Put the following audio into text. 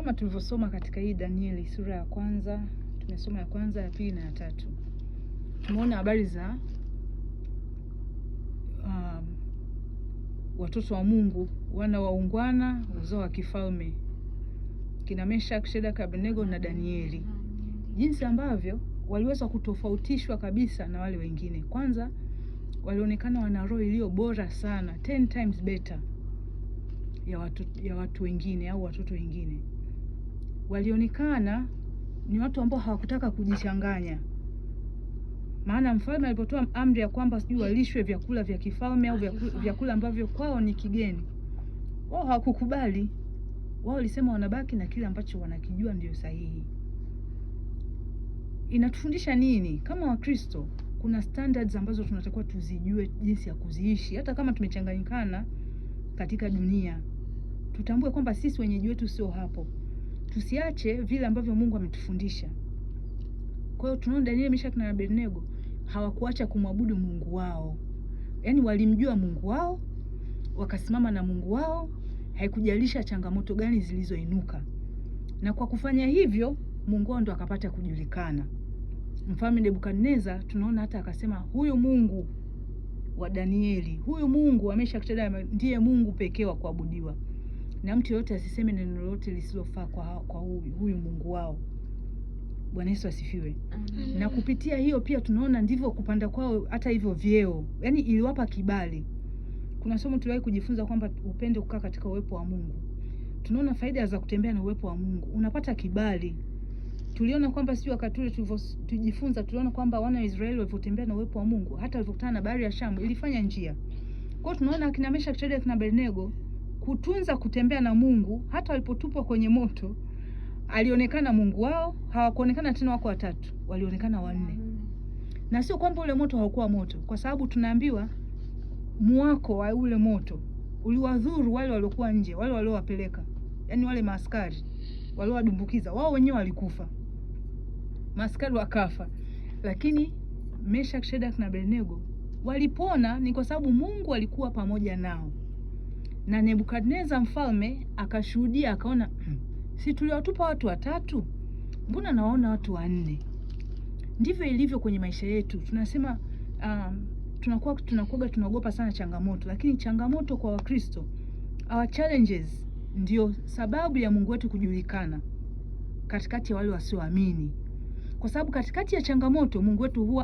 Kama tulivyosoma katika hii Danieli sura ya kwanza, tumesoma ya kwanza, ya pili na ya tatu. Tumeona habari za watoto wa Mungu, wana waungwana, uzao wa kifalme, kina Meshaki, Shadraka, Abednego na Danieli. Jinsi ambavyo waliweza kutofautishwa kabisa na wale wengine. Kwanza walionekana wana roho iliyo bora sana, 10 times better ya watu wengine au watoto wengine. Walionekana ni watu ambao hawakutaka kujichanganya. Maana mfalme alipotoa amri ya kwamba sijui walishwe vyakula vya kifalme au vyakula ambavyo kwao ni kigeni, wao hawakukubali. Wao walisema wanabaki na kile ambacho wanakijua ndio sahihi. Inatufundisha nini? Kama Wakristo kuna standards ambazo tunatakiwa tuzijue jinsi ya kuziishi. Hata kama tumechanganyikana katika dunia, tutambue kwamba sisi wenyeji wetu sio hapo. Tusiache vile ambavyo Mungu ametufundisha. Kwa hiyo tunaona Danieli, Meshaki na Abednego hawakuacha kumwabudu Mungu wao. Yaani walimjua Mungu wao, wakasimama na Mungu wao, haikujalisha changamoto gani zilizoinuka. Na kwa kufanya hivyo, Mungu wao ndo akapata kujulikana. Mfalme Nebukadneza tunaona hata akasema huyu Mungu wa Danieli, huyu Mungu wa Meshaki ndiye Mungu pekee wa kuabudiwa. Na mtu yote asiseme neno lolote lisilofaa kwa huyu Mungu wao. Bwana Yesu asifiwe. Na kupitia hiyo pia tunaona ndivyo kupanda kwao hata hivyo vyeo. Yaani iliwapa kibali. Kuna somo tuliwahi kujifunza kwamba upende kukaa katika uwepo wa Mungu. Tunaona faida za kutembea na uwepo wa Mungu. Unapata kibali. Tuliona kwamba sio wakati ule tulijifunza, tuliona kwamba wana wa Israeli walipotembea na uwepo wa Mungu, hata walipokutana na bahari ya Shamu ilifanya njia. Kwa hiyo tunaona akina Meshaki, Shadraka na Abednego kutunza kutembea na Mungu, hata walipotupwa kwenye moto alionekana Mungu wao. Hawakuonekana tena wako watatu, walionekana wanne. Na sio kwamba ule moto haukuwa moto, kwa sababu tunaambiwa muwako wa ule moto uliwadhuru wale waliokuwa nje, wale waliowapeleka, yaani wale maaskari waliowadumbukiza. Wao wenyewe walikufa, maaskari wakafa, lakini Meshaki, Shadraka na Abednego walipona. Ni kwa sababu Mungu alikuwa pamoja nao. Na Nebukadneza mfalme akashuhudia, akaona si tuliwatupa watu watatu, mbona naona watu wanne? Ndivyo ilivyo kwenye maisha yetu. Tunasema tunaogopa sana changamoto, lakini changamoto kwa Wakristo, our challenges ndio sababu ya Mungu wetu kujulikana katikati ya wale wasioamini. Kwa sababu katikati ya changamoto Mungu wetu huwa